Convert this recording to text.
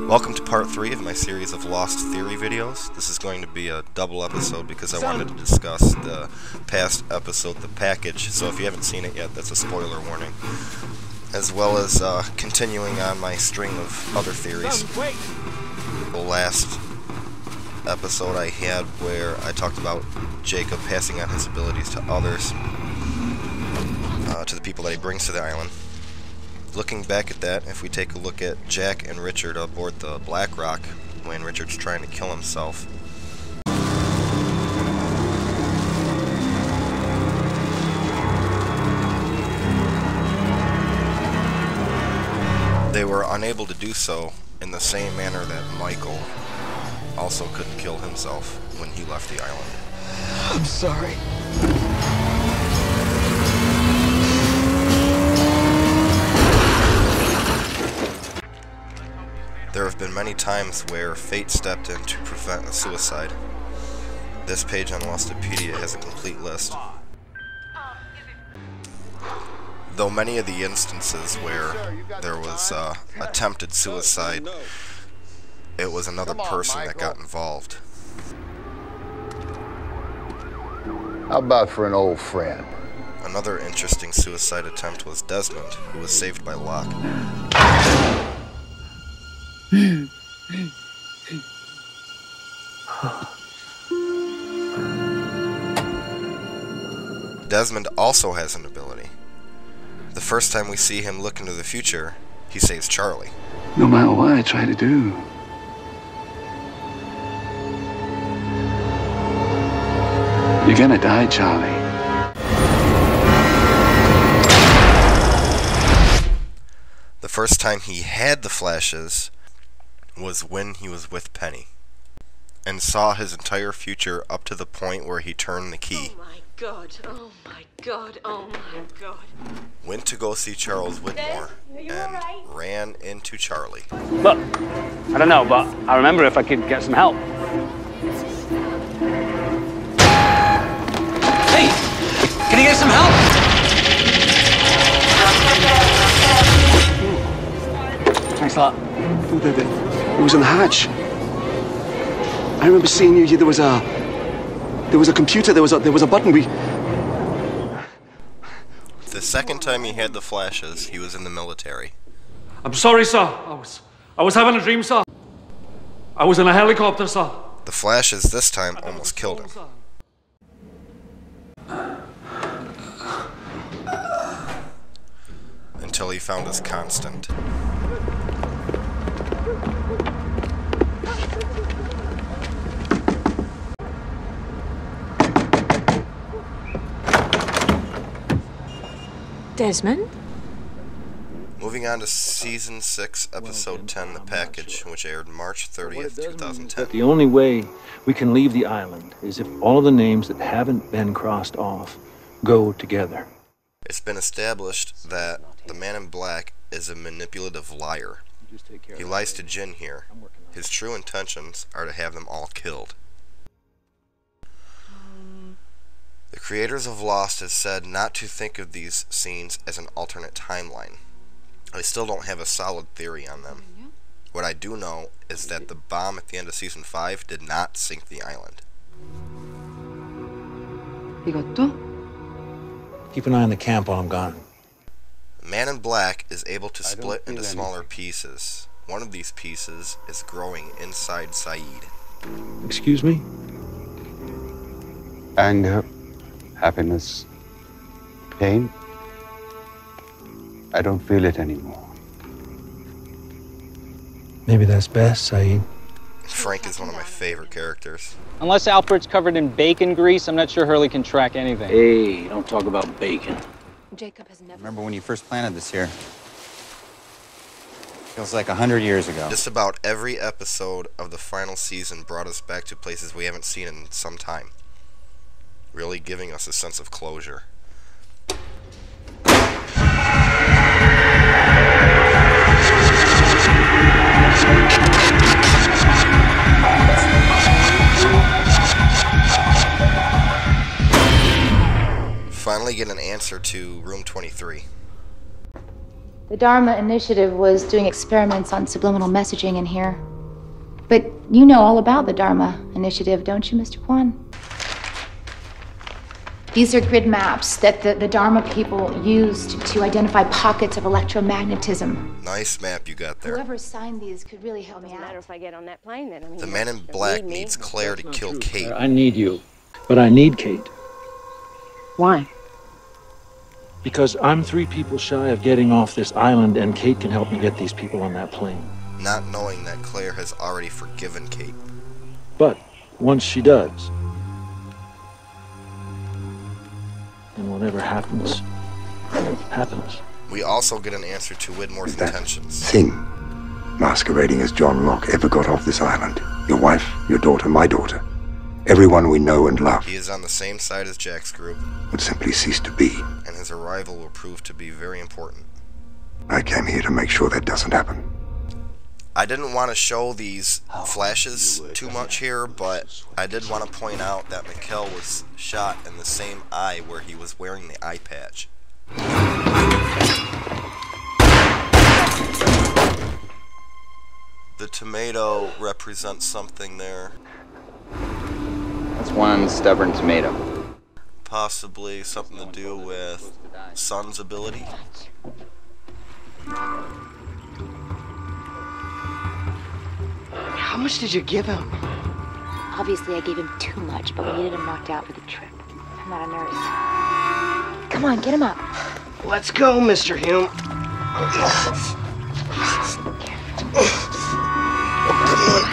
Welcome to part 3 of my series of Lost Theory videos. This is going to be a double episode because I wanted to discuss the past episode, The Package, so if you haven't seen it yet, that's a spoiler warning. As well as continuing on my string of other theories. The last episode I had where I talked about Jacob passing on his abilities to others, to the people that he brings to the island. Looking back at that, if we take a look at Jack and Richard aboard the Black Rock when Richard's trying to kill himself. They were unable to do so in the same manner that Michael also couldn't kill himself when he left the island. I'm sorry. There have been many times where fate stepped in to prevent a suicide. This page on Lostopedia has a complete list. Though many of the instances where there was attempted suicide, it was another person that got involved. How about for an old friend? Another interesting suicide attempt was Desmond, who was saved by Locke. Desmond also has an ability. The first time we see him look into the future, he saves Charlie. No matter what I try to do, you're gonna die, Charlie. The first time he had the flashes was when he was with Penny and saw his entire future up to the point where he turned the key. Oh my god, oh my god, oh my god. Went to go see Charles Whitmore and ran into Charlie. Look, I don't know, but I remember if I could get some help. Hey, can you get some help? Thanks a lot. It was in the hatch. I remember seeing you. There was a computer. There was a button. The second time he had the flashes, he was in the military. I'm sorry, sir. I was having a dream, sir. I was in a helicopter, sir. The flashes this time almost killed him. Until he found his constant. Desmond? Moving on to Season 6, Episode 10, The Package, which aired March 30th, 2010. The only way we can leave the island is if all of the names that haven't been crossed off go together. It's been established that the Man in Black is a manipulative liar. He lies to Jin here. His true intentions are to have them all killed. The creators of Lost have said not to think of these scenes as an alternate timeline. I still don't have a solid theory on them. What I do know is that the bomb at the end of Season 5 did not sink the island. 이것도? Keep an eye on the camp while I'm gone. Man in Black is able to split into smaller pieces. One of these pieces is growing inside Saeed. Excuse me? Anger, happiness, pain. I don't feel it anymore. Maybe that's best, Saeed. Frank is one of my favorite characters. Unless Alfred's covered in bacon grease, I'm not sure Hurley can track anything. Hey, don't talk about bacon. Jacob has never... Remember when you first planted this here? Feels like 100 years ago. Just about every episode of the final season brought us back to places we haven't seen in some time, really giving us a sense of closure. Finally get an answer to Room 23. The Dharma Initiative was doing experiments on subliminal messaging in here. But you know all about the Dharma Initiative, don't you, Mr. Kwan? These are grid maps that the Dharma people used to identify pockets of electromagnetism. Nice map you got there. Whoever signed these could really help me out. Doesn't matter if I get on that plane then. I mean, The man in black needs Claire to kill Kate. I need you, but I need Kate. Why? Because I'm 3 people shy of getting off this island, and Kate can help me get these people on that plane. Not knowing that Claire has already forgiven Kate. But once she does, then whatever happens, happens. We also get an answer to Widmore's intentions. Thing masquerading as John Locke ever got off this island. Your wife, your daughter, my daughter. Everyone we know and love He is on the same side as Jack's group, would simply cease to be. and his arrival will prove to be very important. I came here to make sure that doesn't happen. I didn't want to show these flashes too much here, but I did want to point out that Mikkel was shot in the same eye where he was wearing the eye patch. The tomato represents something there. That's one stubborn tomato. Possibly something to do with Sun's ability. How much did you give him? Obviously, I gave him too much, but we needed him knocked out for the trip. I'm not a nurse. Come on, get him up. Let's go, Mr. Hume. Come on.